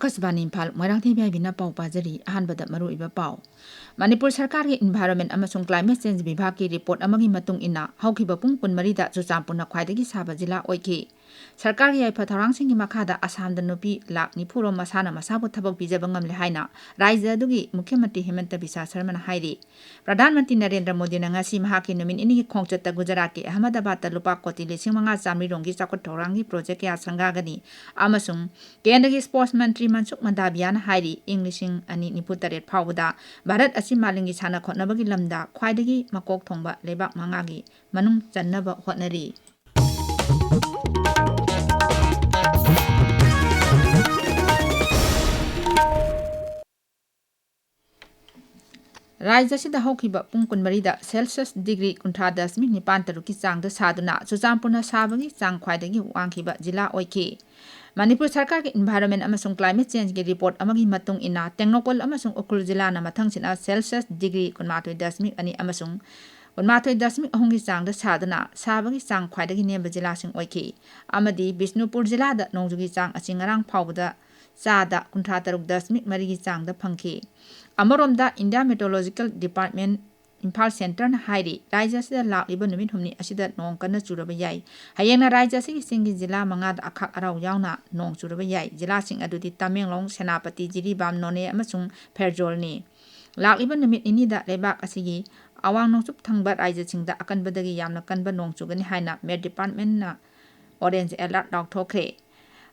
Akasbani Imphal Moirangthem Ibehaibi pau pajari ahanbada maru iba pau. Manipur Sarkar ki Environment amasung Climate Change Vibhag ki report amagi matung ina haukiba pung kunmarida Geetchandra khwaidagi saba jila oiki. Sarkar ki yaifa tharangsingi makhada Assam da nupi lak nipuro masana masabu thabak pijaba ngamle haina Rajya adugi Mukhyamantri Himanta Biswa Sarmana hairi. Pradhan Mantri Narendra Modi na ngasi mahaki numin inigi khongchatta Gujarat ki Ahmedabad ta lupa koti 5,500 rongi chakot thorangi project ya sangagani amasung Kendra Sports Mantri Mansukh Mandaviya hairi English ani niputaret phawda Bharat asi malingi sana khotnabagi lamda khwaidagi makok thongba lebak mangagi manung channaba hotnari. Rajya sida haukiba pung kunmarida Celsius degree 30.9 ki changda saduna Geetchandra sabagi chang khwaidagi wangkiba jila oiki. Manipur Sarkar ki Environment amasung Climate Change ki report amagi matung ina Tengnokhol amasung Ukhrul jila na mathangsina Celsius degree 12.2 ani amasung 12.3 ki changda saduna sabagi chang khwaidagi nemba jila sing oiki. Amadi Bishnupur jila da nongjugi chang asi ngarang phawda Chada 63.3 ki changda phangki. Amoromda India Meteorological Department Imphal Center na hairi Rajya sida lakliba numit humni asida nong kana churaba yai. Hayengna Rajya singi jila mangada akhak arau yauna nong churaba yai. Jila sing adudi Tamenglong, Senapati, Jiribam, None amasung Pherjol ni. Lakliba numit inida lebak asigi awang nongsup thangbat Rajya singda akanbadagi yamna kanba nong chugani haina Met Department na Orange Alert laukthokre.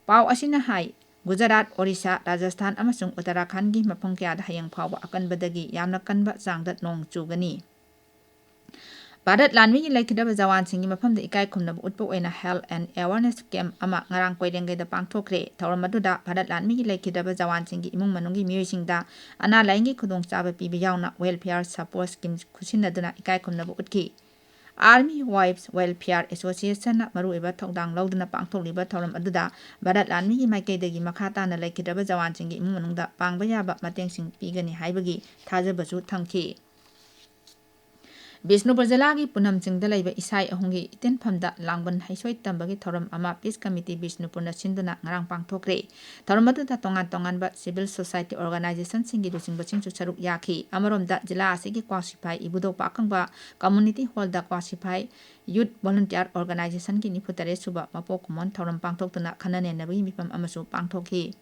Pau asina hai Gujarat, Orissa, Rajasthan amasung Uttarakhand gi mafam kayada hayang phawba akanbadagi yamna kanba changda nong chugani. Bharat lanmi gi laikhidaba jawan singi mafamda ikai khumnaba utpa oina health and awareness camp ama ngarang koirengai da pangthokre. Thauram aduda Bharat lanmi gi laikhidaba jawan singi imung manungi miyoi singda ana laingi khudong chaba piba yauna welfare support schemes khusinaduna ikai khumnaba utki. Army Wives Welfare Association na maru iba thokdang lauduna pangthokliba thauram aduda Bharat lanmi gi maikaidagi makhata na laikhidaba jawan singi imung manungda pangba yaba matengsing pigani haibagi thajabasu thamki. Bishnupur jilagi punam singda laiba isai ahungi itenphamda langban haisoi tambagi thauram ama Peace Committee Bishnupur na sinduna ngarang pangthokre. Thauram aduda tongan-tonganba civil society organization singi lusingba singsu saruk yaki. Amaromda jila asigi Kwasify Ibudok Pakangba Community Hall da Kwasify Youth Volunteer Organization ki nifutare suba mapok kumon thauram pangthoktuna khanane nabagi mifam amasu pangthokhi.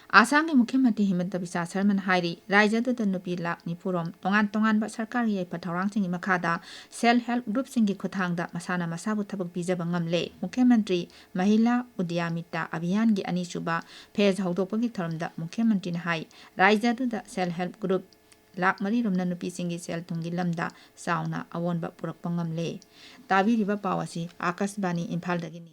Assam ki Mukhyamantri Himanta Biswa Sarmana hairi Rajya da nupi lak nipurom tongan ba sarkar yai pathaurang singi makhada self help group singi khuthangda masana masabu thabak bijaba ngamle. Mukhyamantri Mahila Udyamita Abhiyan gi ani suba phase hawdokpagi tharamda Mukhyamantri na hai Rajya da self help group lak mari romna nupi singi sel thungi lamda sauna awonba purakpa ngamle. Tabiriba pawasi Akasbani Imphal dagini.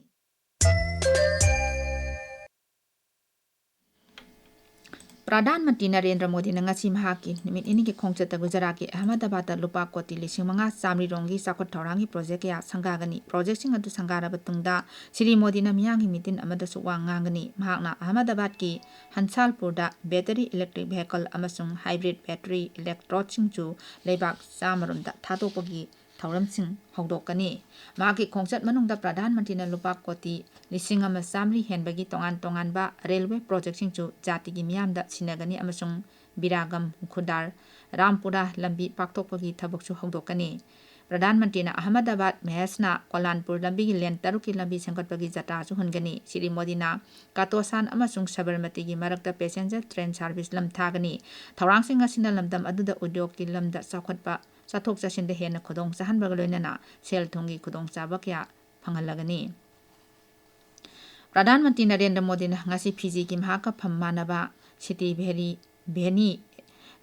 Pradhan Mantri Narendra Modi na ngasi mahaki numit inigi khongchatta Gujarat ki Ahmedabad ta lupa koti 5,500 rongi chakot thorangi project ya sangagani. Project sing adu sangaraba tungda Shri Modi na miyangi meeting amada suwa ngangani. Mahakna Ahmedabad ki Hansalpur da battery electric vehicle amasung hybrid battery electrode singchu leibak chamaronda thadokpagi thauram sing hawdokani. Mahaki khongchat manungda Pradhan Mantri na lupa koti 5,500 henbagi tongan ba railway project singchu jati gi miyamda sinagani amasung Biragam, Khudar, Rampura lambi paktokpagi thabakchu hawdokani. Pradhan Mantri na Ahmedabad Mehsna Kolanpur lambi gi len taruki lambi sangkatpagi jatra chu hungani. Shri Modi na Katosan amasung Sabarmati gi marakta passenger train service lam thagani. Thaurang sing asina lamdam aduda udyog ki lamda chakhotpa chathok chasinda hena khudong chahanbaga loinana sel thungi khudong chaba kya phangalagani. Pradhan Mantri Narendra Modi na ngasi Fiji ki mahaka phammanaba City Bheni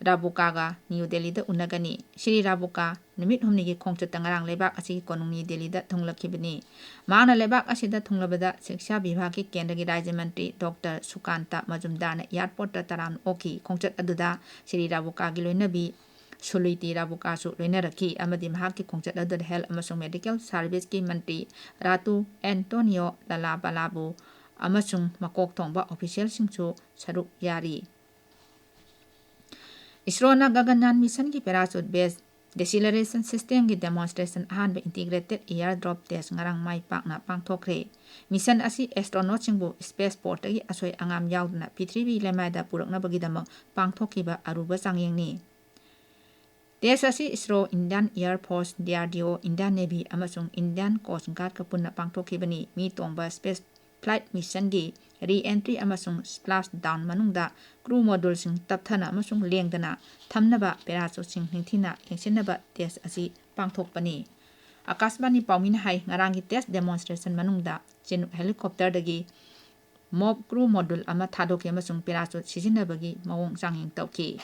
Rabukaga New Delhi da unagani. Shri Rabuka numit humni gi khongchatta ngarang lebak asi konung New Delhi da thunglakibani. Maana lebak asida thunglabada Shiksha Vibhag ki Kendra gi Rajya Mantri Dr. Sukanta Majumdar na airport ta taran oki khongchat aduda Shri Rabuka gi loinabi Suliti Rabuka su loinaraki amadi mahaki khongchat aduda health amasung medical service ki Mantri Ratu Antonio Lalabalabu amasung makok thongba official singchu saruk yari. ISRO na Gaganyaan mission ki parachute base Deceleration System ki demonstration ahanba integrated airdrop test ngarang mai pakna pangthokre. Mission asi astronaut singbu spaceport gi asoi angam yaudna Prithvi lemaida purakna bagidamok pangthokiba aruba changyengni. Test asi ISRO, Indian Air Force, DRDO, Indian Navy amasung Indian Coast Guard ka punna pangthokibani mi tongba space flight mission gi re-entry amasung splashdown manungda crew module sing tapthana amasung lengdana thamnaba parachute sing ningthina yengsinaba test asi pangthokpani. Akashbani paumin hai ngarangi test demonstration manungda Chinook helicopter dagi mob crew module ama thadoki amasung parachute sizinabagi mawong changyeng tawki.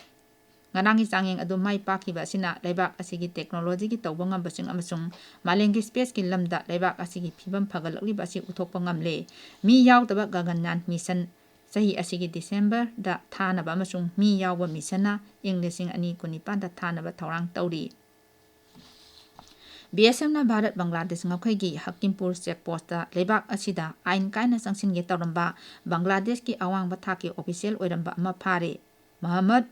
Ngarangi changyeng adu mai pakiba sina leibak asigi technology ki tawba ngambasing amasung malengi space ki lamda leibak asigi phibam phagalakli basi uthokpa ngamle mi yawdaba gagannyan mission sahi asigi December da thanaba amasung mi yawba missiona Englishing ani kunipan da thanaba thorang tawri. BSM na Bharat Bangladesh ngakhaigi Hakimpur checkpost da leibak asida ain kaina sangsinge tawramba Bangladesh ki awangba thaki official oiramba ama phare Muhammad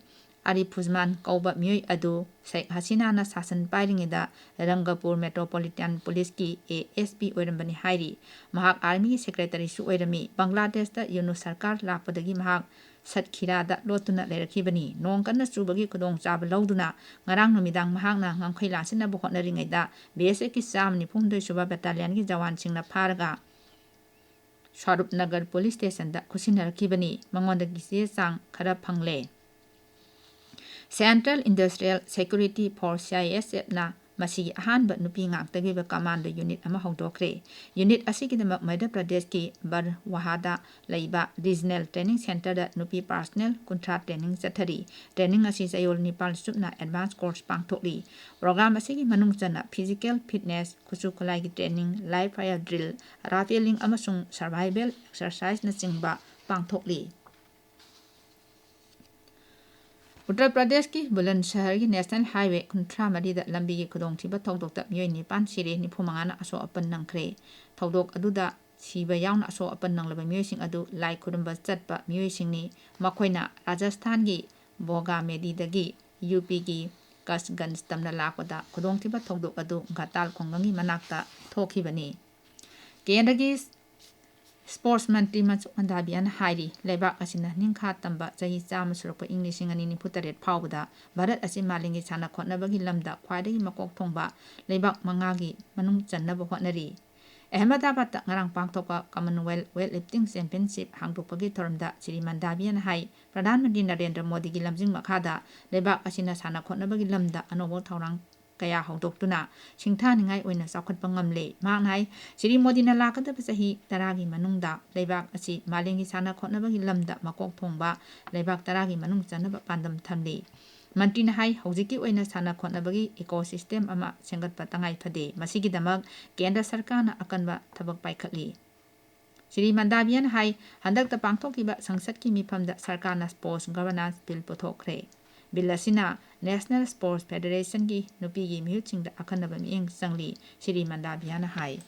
Arifuzman kauba miyoi adu Sheikh Hasina na sasan pairingida Rangapur Metropolitan Police ki ASP oirambani hairi mahak army secretary su oirami Bangladesh da Yunus Sarkar lakpadagi mahak Satkhira da lotuna lerakibani nong kanna subagi kudong chaba lauduna ngarang numidang mahak na ngangkhai lasina bu hotnaringaida BSF ki samni phumdoi suba battalion ki jawan singna pharaga Swarup Nagar Police Station da kusinharakibani mangonda gi se sang khara phangle. Central Industrial Security Force CISF na masigi ahanba nupi ngaktagiba commando unit ama hongdokre. Unit asigidamak Madhya Pradesh ki Barwahada laiba Regional Training Center da nupi personnel contract training chathari. Training asi sayol Nepal supna advanced course pangthokli. Program asigi manung chana physical fitness, kusu kulai ki training, live fire drill, rifling amasung survival exercise na singba pangthokli. Uttar Pradesh ki Bulandshahr ki National Highway kuntra madida lambi ki khudongthiba thawdokta miyoi nipan sire nifumangana aso apan nangkhre thawdok aduda siba yauna aso apan nanglaba miyoi sing adu lai khurumba chatpa miyoi singni makhoina Rajasthan gi Boga Medidagi UP gi Kasganj tamna lakpada khudongthiba thawdok adu Ghatal khongangi manakta thokhibani. Kendra gi Sportsman Timas Mandabian Hairi, Lebak Asina Ninka Tamba, Jahi Samusurko English and Niputaret Powda, Barat Asimalingi Sana Kotnabagi Lamda, Quadi Makok Tomba, Lebak Mangagi, Manung Chanaba Hotnari. Ahmedabad Narang Pangtoka Commonwealth Weightlifting Championship Hangtopagi Termda, Siri Mandabian Hai, Pradhan Madinarendra Modi Gilamzing Makada, Lebak Asina Sana Kotnabagi Lamda, and over Taurang. Kaya hongdoktuna singthaningai oina sakhatpa ngamle mangnai Siri Modina lakada pasahi taragi manungda leibak asi malengi sana khotnabagi lamda makok thongba leibak taragi manung chanaba pandam thamle Mantrina hai hojiki oina sana khotnabagi ecosystem ama sengatpa tangai phade masigidamak Kendra Sarkarna akanba thabak paikhatli Siri Mandabian hai handakta pangthokiba sangsat ki mifamda Sarkarna Sports Governance Bill puthokre Bilasina National Sports Federation की नुपी की म्यूचिंग अखंडब मियंग Sangli Shri मंदाबियान high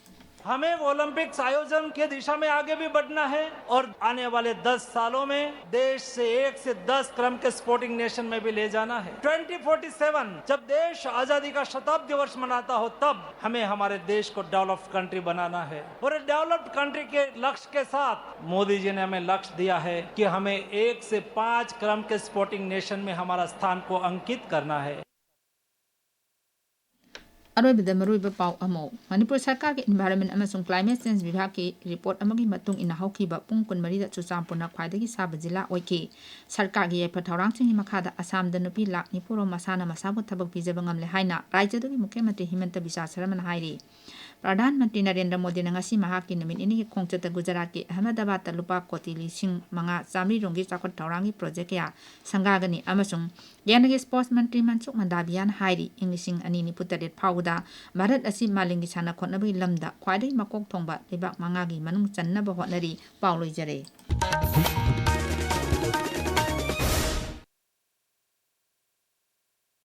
हमें Olympics आयोजन के दिशा में आगे भी बढ़ना है और आने वाले 10 सालों में देश से 1 से 10 क्रम के स्पोर्टिंग नेशन में भी ले जाना है 2047 जब देश आजादी का शताब्दी वर्ष मनाता हो तब हमें हमारे देश को डेवलप्ड कंट्री बनाना है और डेवलप्ड कंट्री के लक्ष्य के साथ मोदी जी ने हमें लक्ष्य दिया है कि हमें 1 से 5 क्रम के स्पोर्टिंग नेशन में हमारा स्थान को अंकित करना है अरोइबदा मरुइबा पाउ अमो मणिपुर सरकार के एनवायरनमेंट अमसुंग क्लाइमेट चेंज विभाग की रिपोर्ट अमगी मतुंग इना हौखिबा पुंग 12 दा चुचामपुरना ख्वाइदगी साब जिला ओइकी सरकार की एफा थौरांगसिंग मखादा असम दा नुपी लाख निपुरो मसाना मसाबु थबक पिजबा ngamle हाइना राज्यदगी मुख्यमंत्री हिमंत बिसा शर्मा हाइरी प्रधानमंत्री नरेंद्र मोदी ने ngasi mahak ki numin ini ki khongchata Gujarat ki Ahmedabad ta lupa koti lising manga chamri rongi chakot thaurangi project ya sangagani amasung yanagi sports mantri mansuk mandabian hairi inglising ani ni putaret phauda Bharat asi malingi sana khotnabi lamda khwaidai makok thongba lebak manga gi manung channa ba hotnari pauloi jare